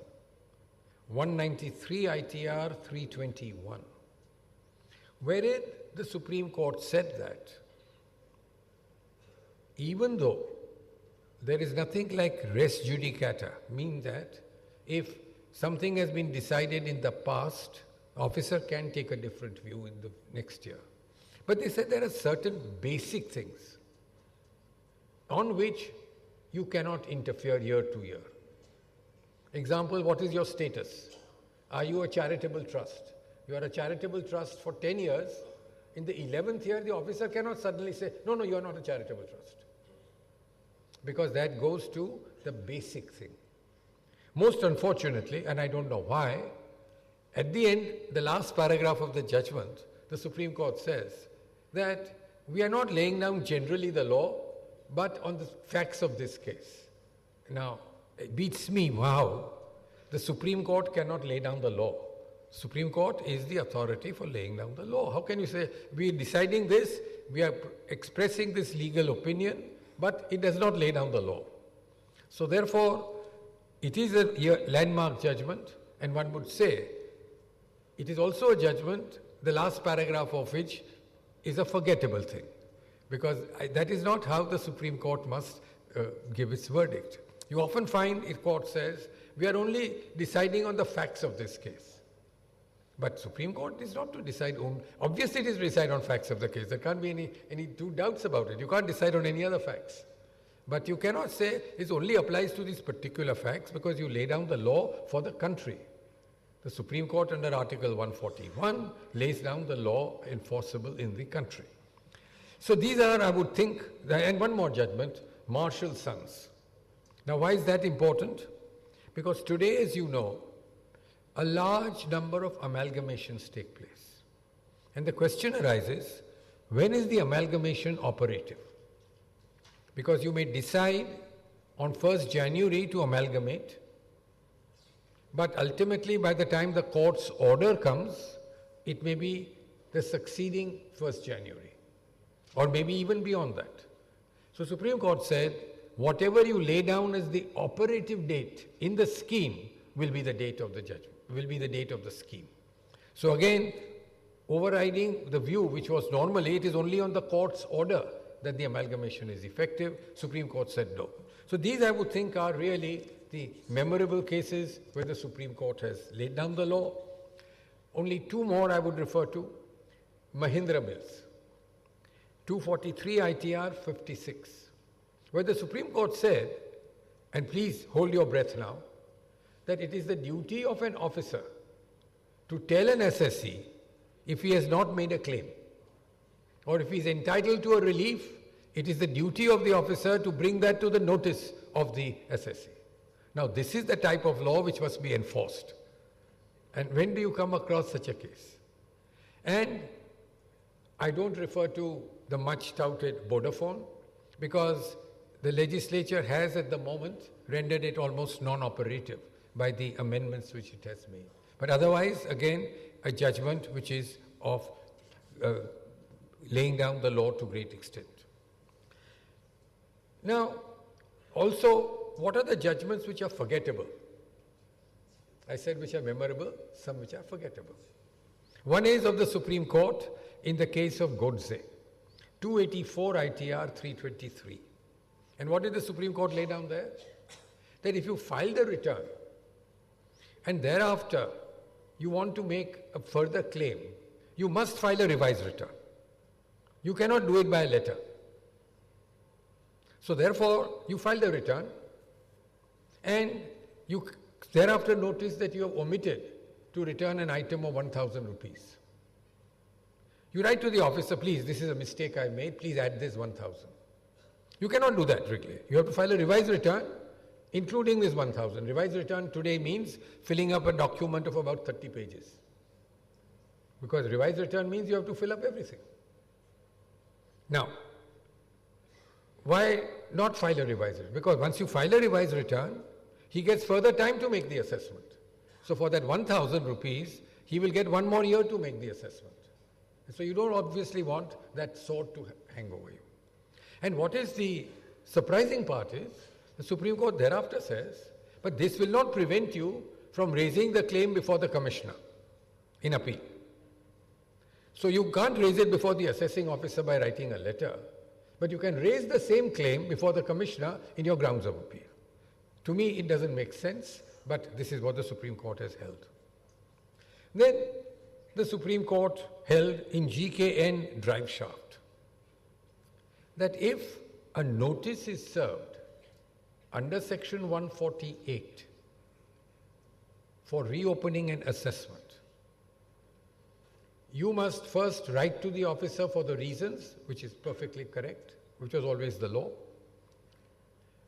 193 ITR 321, wherein the Supreme Court said that even though there is nothing like res judicata, meaning that if something has been decided in the past, officer can take a different view in the next year. But they said there are certain basic things on which you cannot interfere year to year. Example, what is your status? Are you a charitable trust? You are a charitable trust for 10 years. In the 11th year, the officer cannot suddenly say, no, you are not a charitable trust. Because that goes to the basic thing. Most unfortunately, and I don't know why, at the end, the last paragraph of the judgment, the Supreme Court says that we are not laying down generally the law, but on the facts of this case. Now, it beats me, wow, the Supreme Court cannot lay down the law. Supreme Court is the authority for laying down the law. How can you say, we are deciding this, we are expressing this legal opinion, but it does not lay down the law. So therefore, it is a landmark judgment, and one would say, it is also a judgment, the last paragraph of which is a forgettable thing, because that is not how the Supreme Court must give its verdict. You often find a court says, we are only deciding on the facts of this case. But Supreme Court is not to decide on, obviously it is to decide on facts of the case. There can't be any two doubts about it. You can't decide on any other facts. But you cannot say it only applies to these particular facts because you lay down the law for the country. The Supreme Court under Article 141 lays down the law enforceable in the country. So these are, I would think, and one more judgment, Marshall Sons. Now why is that important? Because today, as you know, a large number of amalgamations take place. And the question arises, when is the amalgamation operative? Because you may decide on 1st January to amalgamate, but ultimately by the time the court's order comes, it may be the succeeding 1st January, or maybe even beyond that. So Supreme Court said, whatever you lay down as the operative date in the scheme will be the date of the judgment, will be the date of the scheme. So again, overriding the view which was normally it is only on the court's order that the amalgamation is effective, Supreme Court said no. So these I would think are really the memorable cases where the Supreme Court has laid down the law. Only two more I would refer to. Mahindra Mills, 243 ITR 56, where the Supreme Court said, and please hold your breath now, that it is the duty of an officer to tell an SSC if he has not made a claim, or if he is entitled to a relief, it is the duty of the officer to bring that to the notice of the SSC. Now this is the type of law which must be enforced. And when do you come across such a case? And I don't refer to the much touted Vodafone, because the legislature has at the moment rendered it almost non-operative by the amendments which it has made. But otherwise, again, a judgment which is of laying down the law to great extent. Now, also, what are the judgments which are forgettable? I said which are memorable, some which are forgettable. One is of the Supreme Court in the case of Godse, 284 ITR 323. And what did the Supreme Court lay down there? That if you filed a return and thereafter you want to make a further claim, you must file a revised return. You cannot do it by a letter. So therefore, you file the return and you thereafter notice that you have omitted to return an item of 1,000 rupees. You write to the officer, please, this is a mistake I made, please add this 1,000. You cannot do that really. You have to file a revised return, including this 1,000. Revised return today means filling up a document of about 30 pages. Because revised return means you have to fill up everything. Now, why not file a revised return? Because once you file a revised return, he gets further time to make the assessment. So for that 1,000 rupees, he will get one more year to make the assessment. So you don't obviously want that sword to hang over you. And what is the surprising part is, the Supreme Court thereafter says, but this will not prevent you from raising the claim before the commissioner in appeal. So you can't raise it before the assessing officer by writing a letter, but you can raise the same claim before the commissioner in your grounds of appeal. To me, it doesn't make sense, but this is what the Supreme Court has held. Then the Supreme Court held in GKN drive shaft that if a notice is served under section 148 for reopening an assessment, you must first write to the officer for the reasons, which is perfectly correct, which was always the law.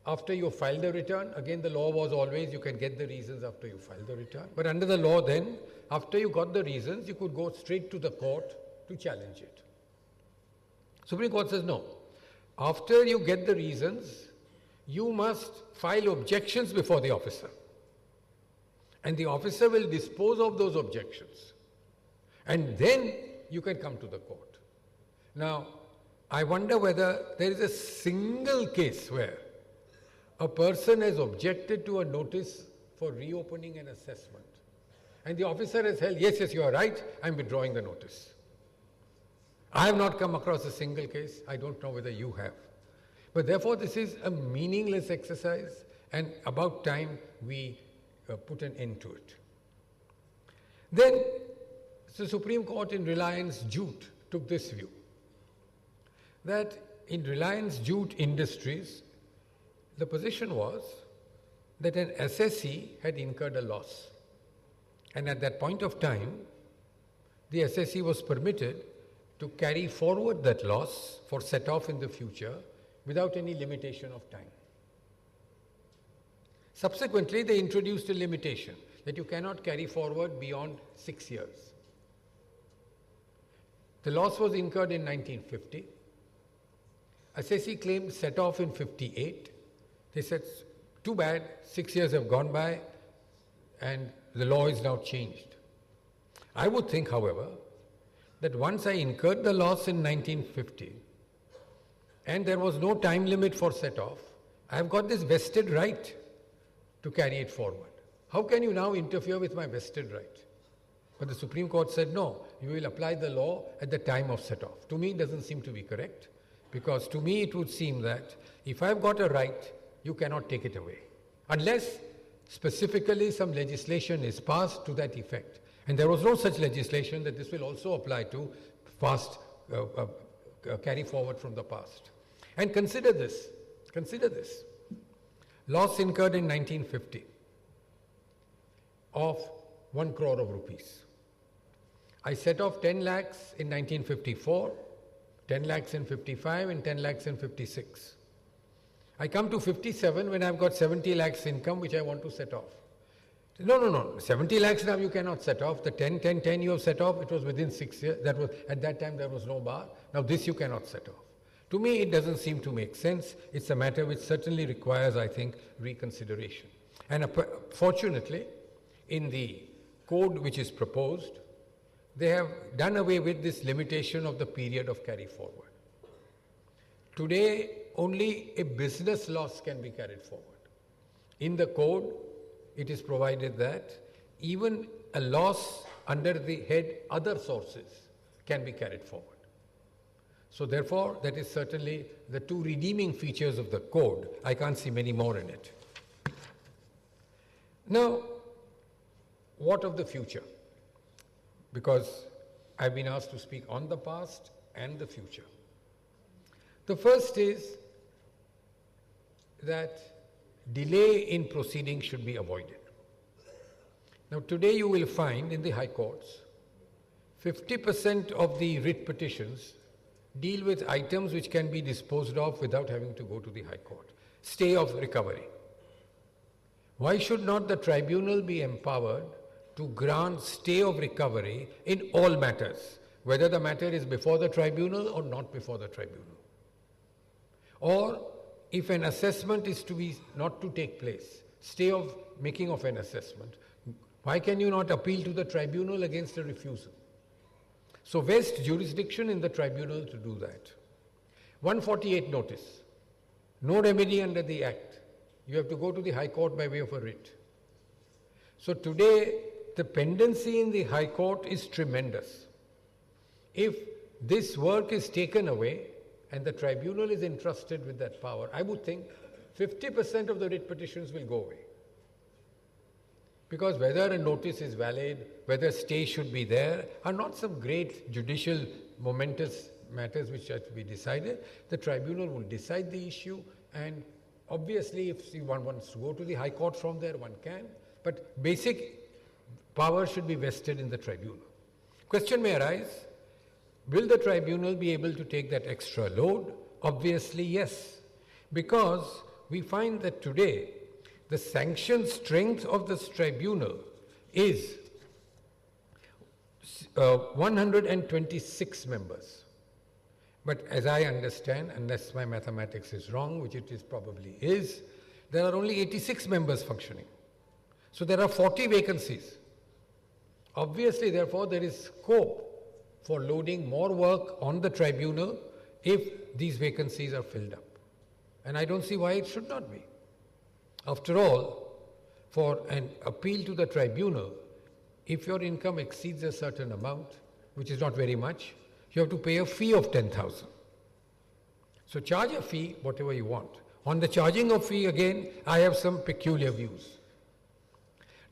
After you file the return, again the law was always you can get the reasons after you file the return. But under the law then, after you got the reasons, you could go straight to the court to challenge it. Supreme Court says no. After you get the reasons, you must file objections before the officer. And the officer will dispose of those objections. And then you can come to the court. Now, I wonder whether there is a single case where a person has objected to a notice for reopening an assessment. And the officer has held, yes, you are right, I am withdrawing the notice. I have not come across a single case. I don't know whether you have. But therefore, this is a meaningless exercise and about time we put an end to it. Then, the Supreme Court in Reliance Jute took this view, that in Reliance Jute Industries, the position was that an assessee had incurred a loss. And at that point of time, the assessee was permitted to carry forward that loss for set-off in the future without any limitation of time. Subsequently, they introduced a limitation that you cannot carry forward beyond 6 years. The loss was incurred in 1950. Assessee claimed set-off in 58. They said, too bad, 6 years have gone by and the law is now changed. I would think, however, that once I incurred the loss in 1950 and there was no time limit for set-off, I have got this vested right to carry it forward. How can you now interfere with my vested right? But the Supreme Court said, no, you will apply the law at the time of set-off. To me, it doesn't seem to be correct, because to me it would seem that if I've got a right, you cannot take it away, unless specifically some legislation is passed to that effect. And there was no such legislation that this will also apply to past, carry forward from the past. And consider this, loss incurred in 1950 of 1 crore of rupees. I set off 10 lakhs in 1954, 10 lakhs in 55 and 10 lakhs in 56. I come to 57 when I've got 70 lakhs income which I want to set off. No. 70 lakhs now you cannot set off. The 10 you have set off, it was within 6 years. That was, at that time there was no bar. Now this you cannot set off. To me it doesn't seem to make sense. It's a matter which certainly requires, I think, reconsideration. And fortunately, in the code which is proposed, they have done away with this limitation of the period of carry forward. Today, only a business loss can be carried forward. In the code, it is provided that even a loss under the head other sources can be carried forward. So therefore, that is certainly the two redeeming features of the code. I can't see many more in it. Now, what of the future? Because I've been asked to speak on the past and the future. The first is that delay in proceedings should be avoided. Now today you will find in the High Courts, 50% of the writ petitions deal with items which can be disposed of without having to go to the High Court. Stay of recovery. Why should not the tribunal be empowered to grant stay of recovery in all matters, whether the matter is before the tribunal or not before the tribunal? Or if an assessment is to be not to take place, stay of making of an assessment, why can you not appeal to the tribunal against a refusal? So vest jurisdiction in the tribunal to do that. 148 notice. No remedy under the Act. You have to go to the High Court by way of a writ. So today, the pendency in the High Court is tremendous. If this work is taken away and the tribunal is entrusted with that power, I would think 50% of the writ petitions will go away. Because whether a notice is valid, whether stay should be there, are not some great judicial momentous matters which have to be decided. The tribunal will decide the issue, and obviously if one wants to go to the High Court from there, one can. But basic power should be vested in the tribunal. Question may arise, will the tribunal be able to take that extra load? Obviously yes, because we find that today the sanction strength of this tribunal is 126 members. But as I understand, unless my mathematics is wrong, which it is probably is, there are only 86 members functioning. So there are 40 vacancies. Obviously, therefore, there is scope for loading more work on the tribunal if these vacancies are filled up. And I don't see why it should not be. After all, for an appeal to the tribunal, if your income exceeds a certain amount, which is not very much, you have to pay a fee of 10,000. So charge a fee, whatever you want. On the charging of fee, again, I have some peculiar views.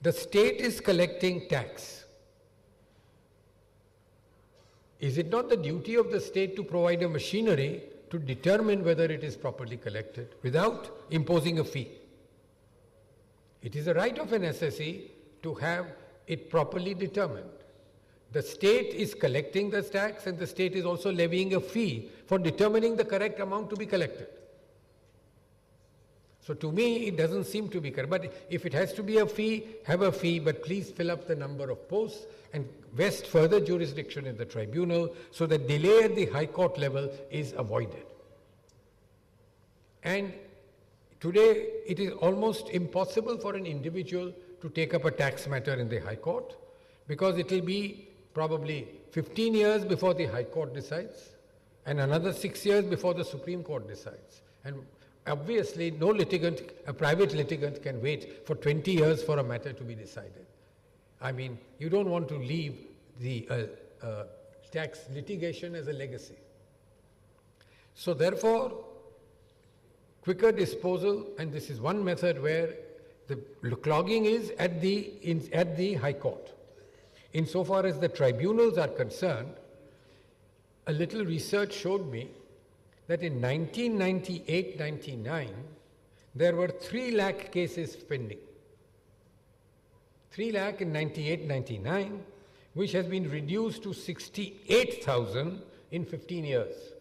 The state is collecting tax. Is it not the duty of the state to provide a machinery to determine whether it is properly collected without imposing a fee? It is a right of an SSE to have it properly determined. The state is collecting the tax and the state is also levying a fee for determining the correct amount to be collected. So to me, it doesn't seem to be correct. But if it has to be a fee, have a fee, but please fill up the number of posts and vest further jurisdiction in the tribunal so that delay at the High Court level is avoided. And today, it is almost impossible for an individual to take up a tax matter in the High Court because it will be probably 15 years before the High Court decides and another 6 years before the Supreme Court decides. And obviously, no litigant, a private litigant, can wait for 20 years for a matter to be decided. I mean, you don't want to leave the tax litigation as a legacy. So therefore, quicker disposal, and this is one method where the clogging is at the High Court. Insofar as the tribunals are concerned, a little research showed me that in 1998-99, there were 3 lakh cases pending. 3 lakh in 98-99, which has been reduced to 68,000 in 15 years.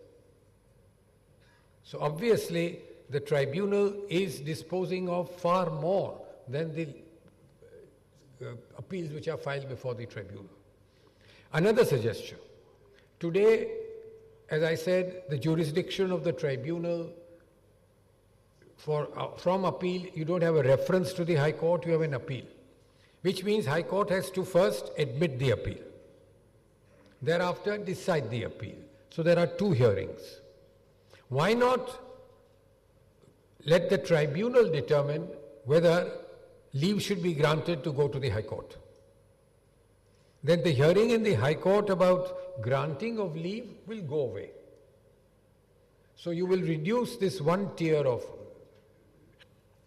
So obviously, the tribunal is disposing of far more than the appeals which are filed before the tribunal. Another suggestion. Today, as I said, the jurisdiction of the tribunal from appeal, you don't have a reference to the High Court, you have an appeal. Which means High Court has to first admit the appeal. Thereafter, decide the appeal. So there are 2 hearings. Why not let the tribunal determine whether leave should be granted to go to the High Court? Then the hearing in the High Court about granting of leave will go away. So you will reduce this one tier of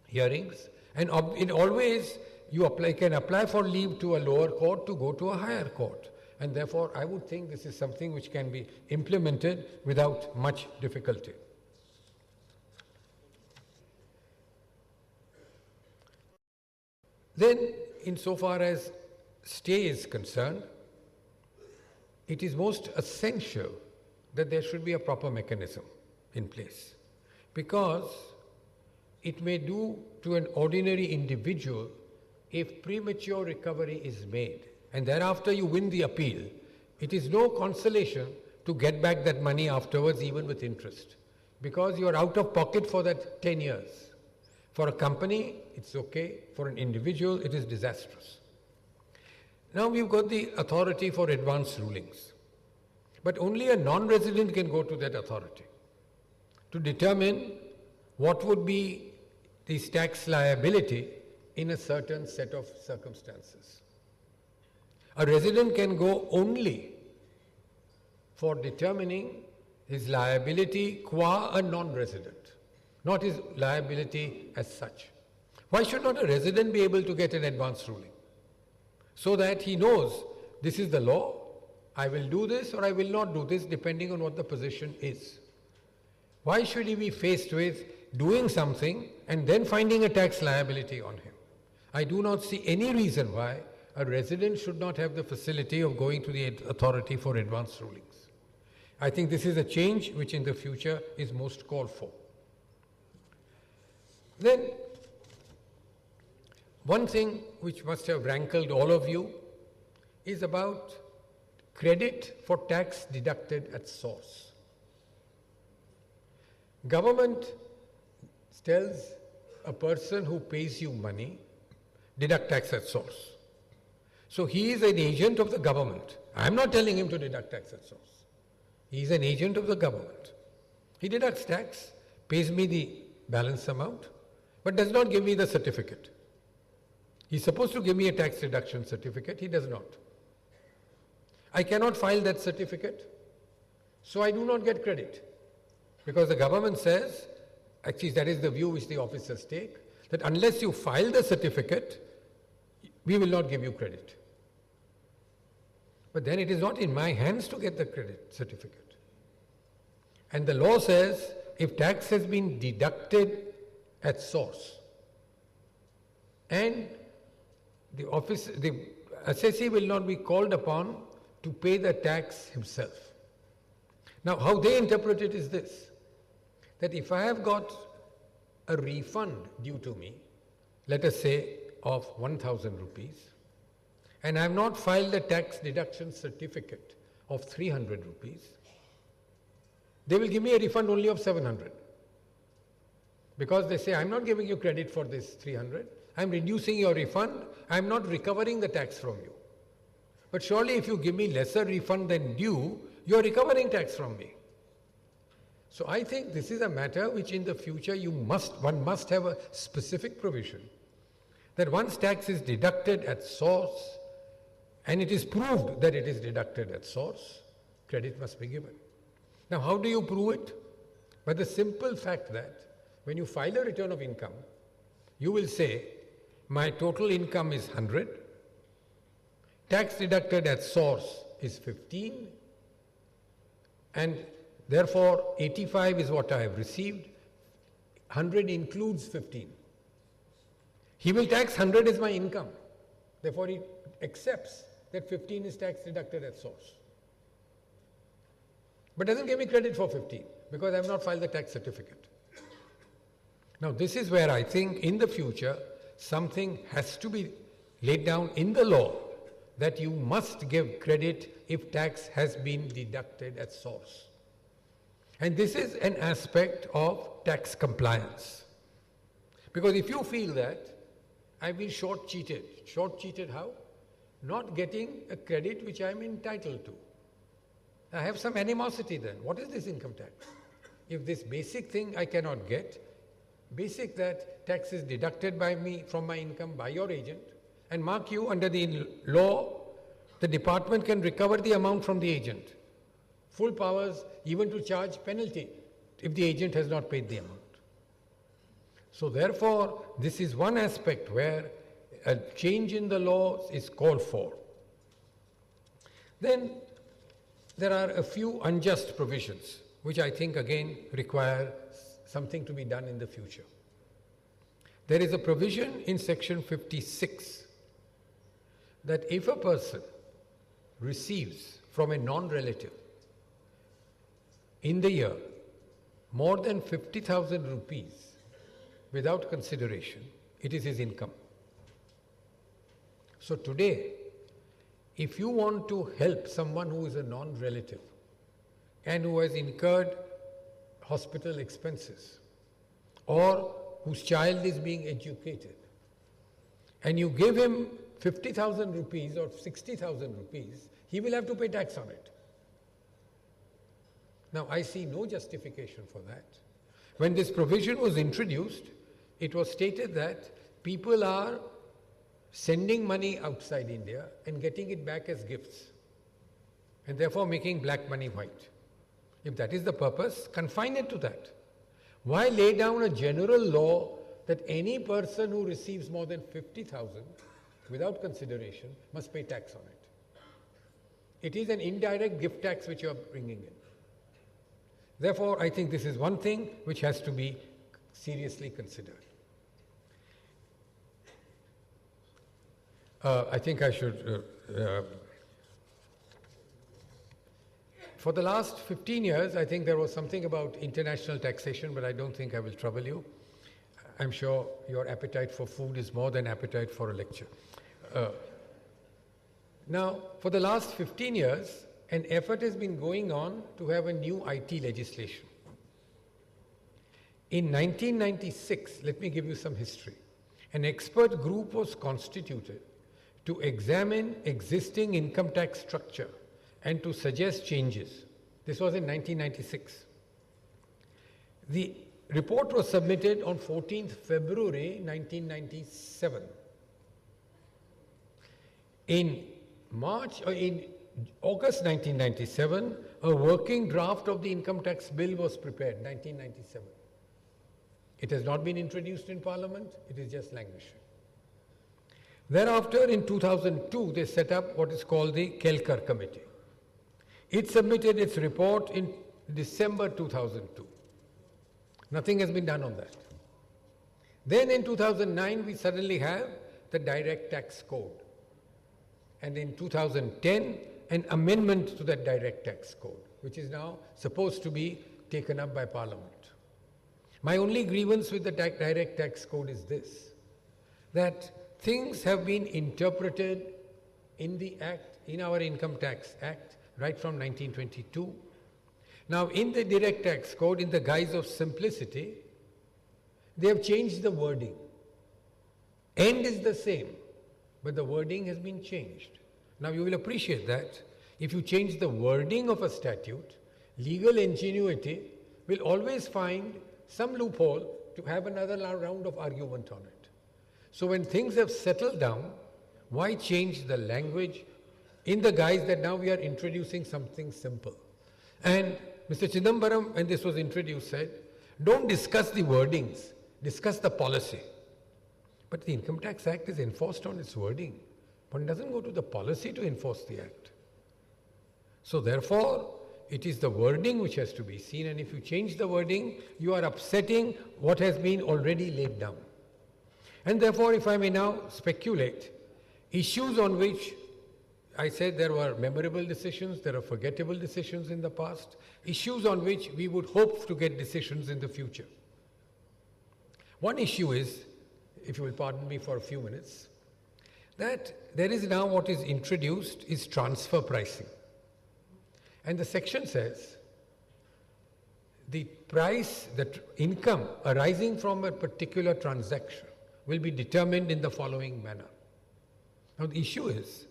hearings, and always you can apply for leave to a lower court to go to a higher court. And therefore, I would think this is something which can be implemented without much difficulty. Then, insofar as stay is concerned, it is most essential that there should be a proper mechanism in place, because it may do to an ordinary individual if premature recovery is made and thereafter you win the appeal. It is no consolation to get back that money afterwards, even with interest, because you are out of pocket for that 10 years. For a company, it's okay. For an individual, it is disastrous. Now we've got the authority for advance rulings, but only a non-resident can go to that authority to determine what would be this tax liability in a certain set of circumstances. A resident can go only for determining his liability qua a non-resident, not his liability as such. Why should not a resident be able to get an advance ruling? So that he knows this is the law, I will do this or I will not do this depending on what the position is. Why should he be faced with doing something and then finding a tax liability on him? I do not see any reason why a resident should not have the facility of going to the authority for advance rulings. I think this is a change which in the future is most called for. Then, one thing which must have rankled all of you is about credit for tax deducted at source. Government tells a person who pays you money, deduct tax at source. So he is an agent of the government. I am not telling him to deduct tax at source. He is an agent of the government. He deducts tax, pays me the balance amount, but does not give me the certificate. He is supposed to give me a tax deduction certificate, he does not. I cannot file that certificate, so I do not get credit. Because the government says, actually that is the view which the officers take, that unless you file the certificate, we will not give you credit. But then it is not in my hands to get the credit certificate. And the law says, if tax has been deducted at source, and the assessee will not be called upon to pay the tax himself. Now, how they interpret it is this, that if I have got a refund due to me, let us say of 1,000 rupees, and I have not filed a tax deduction certificate of 300 rupees, they will give me a refund only of 700. Because they say, I am not giving you credit for this 300, I am reducing your refund, I am not recovering the tax from you. But surely if you give me lesser refund than due, you are recovering tax from me. So I think this is a matter which in the future one must have a specific provision, that once tax is deducted at source, and it is proved that it is deducted at source, credit must be given. Now how do you prove it? By the simple fact that when you file a return of income, you will say, my total income is 100, tax deducted at source is 15, and therefore 85 is what I have received, 100 includes 15. He will tax 100 as my income, therefore he accepts that 15 is tax deducted at source. But doesn't give me credit for 15 because I have not filed the tax certificate. Now this is where I think in the future something has to be laid down in the law that you must give credit if tax has been deducted at source. And this is an aspect of tax compliance. Because if you feel that I've been short-cheated how? Not getting a credit which I am entitled to. I have some animosity then. What is this income tax? If this basic thing I cannot get, basic that tax is deducted by me from my income by your agent, and mark you under the law, the department can recover the amount from the agent. Full powers even to charge penalty if the agent has not paid the amount. So therefore, this is one aspect where a change in the law is called for. Then there are a few unjust provisions which I think again require something to be done in the future. There is a provision in section 56 that if a person receives from a non-relative in the year more than 50,000 rupees without consideration, it is his income. So today, if you want to help someone who is a non-relative and who has incurred hospital expenses or whose child is being educated, and you give him 50,000 rupees or 60,000 rupees, he will have to pay tax on it. Now, I see no justification for that. When this provision was introduced, it was stated that people are sending money outside India and getting it back as gifts, and therefore making black money white. If that is the purpose, confine it to that. Why lay down a general law that any person who receives more than 50,000 without consideration must pay tax on it? It is an indirect gift tax which you are bringing in. Therefore, I think this is one thing which has to be seriously considered. I think I should... for the last 15 years, I think there was something about international taxation, but I don't think I will trouble you. I'm sure your appetite for food is more than appetite for a lecture. Now, for the last 15 years, an effort has been going on to have a new IT legislation. In 1996, let me give you some history. An expert group was constituted to examine existing income tax structure and to suggest changes. This was in 1996. The report was submitted on 14th February 1997. In August 1997, a working draft of the income tax bill was prepared, 1997. It has not been introduced in Parliament, it is just languishing. Thereafter, in 2002, they set up what is called the Kelkar Committee. It submitted its report in December 2002. Nothing has been done on that. Then in 2009, we suddenly have the Direct Tax Code. And in 2010, an amendment to that Direct Tax Code, which is now supposed to be taken up by Parliament. My only grievance with the Direct Tax Code is this, that things have been interpreted in the Act, in our Income Tax Act, right from 1922. Now, in the Direct Tax Code, in the guise of simplicity, they have changed the wording. End is the same, but the wording has been changed. Now, you will appreciate that if you change the wording of a statute, legal ingenuity will always find some loophole to have another round of argument on it. So when things have settled down, why change the language in the guise that now we are introducing something simple? And Mr. Chidambaram, when this was introduced, said, don't discuss the wordings, discuss the policy. But the Income Tax Act is enforced on its wording. One doesn't go to the policy to enforce the Act. So therefore, it is the wording which has to be seen, and if you change the wording, you are upsetting what has been already laid down. And therefore, if I may now speculate, issues on which I said there were memorable decisions, there are forgettable decisions in the past, issues on which we would hope to get decisions in the future. One issue is, if you will pardon me for a few minutes, that there is now what is introduced is transfer pricing. And the section says, the price, the income arising from a particular transaction will be determined in the following manner. Now the issue is,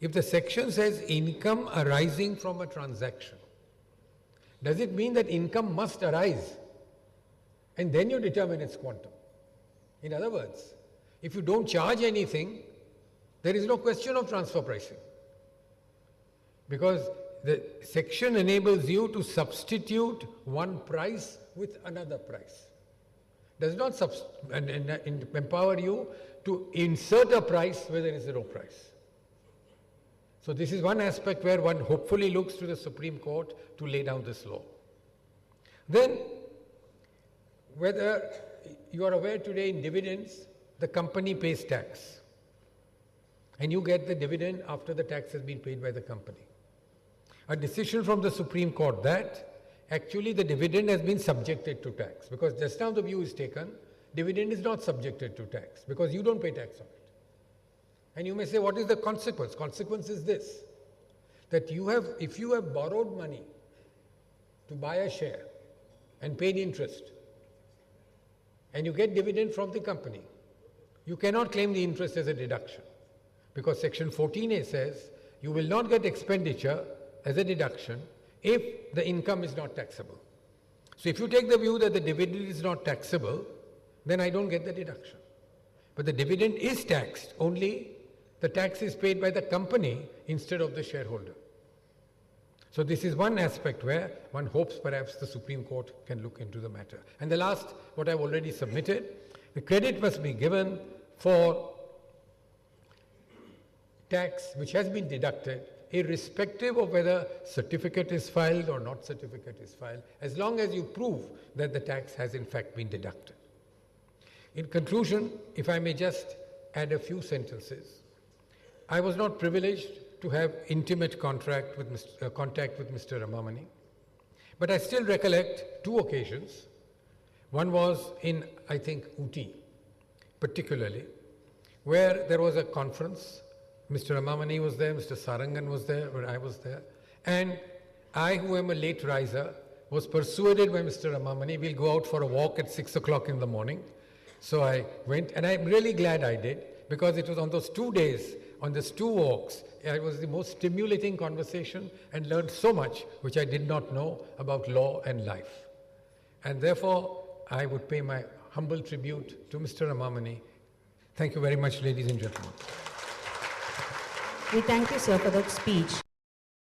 if the section says income arising from a transaction, does it mean that income must arise and then you determine its quantum? In other words, if you don't charge anything, there is no question of transfer pricing, because the section enables you to substitute one price with another price. Does not empower you to insert a price where there is no price. So this is one aspect where one hopefully looks to the Supreme Court to lay down this law. Then, whether you are aware today in dividends, the company pays tax. And you get the dividend after the tax has been paid by the company. A decision from the Supreme Court that actually the dividend has been subjected to tax, because just now the view is taken, dividend is not subjected to tax because you don't pay tax on it. And you may say, what is the consequence? Consequence is this, that if you have borrowed money to buy a share and paid interest, and you get dividend from the company, you cannot claim the interest as a deduction, because section 14A says you will not get expenditure as a deduction if the income is not taxable. So if you take the view that the dividend is not taxable, then I don't get the deduction. But the dividend is taxed, only the tax is paid by the company instead of the shareholder. So this is one aspect where one hopes perhaps the Supreme Court can look into the matter. And the last, what I've already submitted, the credit must be given for tax which has been deducted, irrespective of whether certificate is filed or not certificate is filed, as long as you prove that the tax has in fact been deducted. In conclusion, if I may just add a few sentences, I was not privileged to have intimate contact with Mr. Ramamani, but I still recollect two occasions. One was in, I think, Ooty, particularly, where there was a conference. Mr. Ramamani was there, Mr. Sarangan was there, where I was there. And I, who am a late riser, was persuaded by Mr. Ramamani, we'll go out for a walk at 6 o'clock in the morning. So I went, and I'm really glad I did, because it was on those 2 days, on those 2 walks, it was the most stimulating conversation and learned so much which I did not know about law and life. And therefore, I would pay my humble tribute to Mr. Ramamani. Thank you very much, ladies and gentlemen. We thank you, sir, for that speech.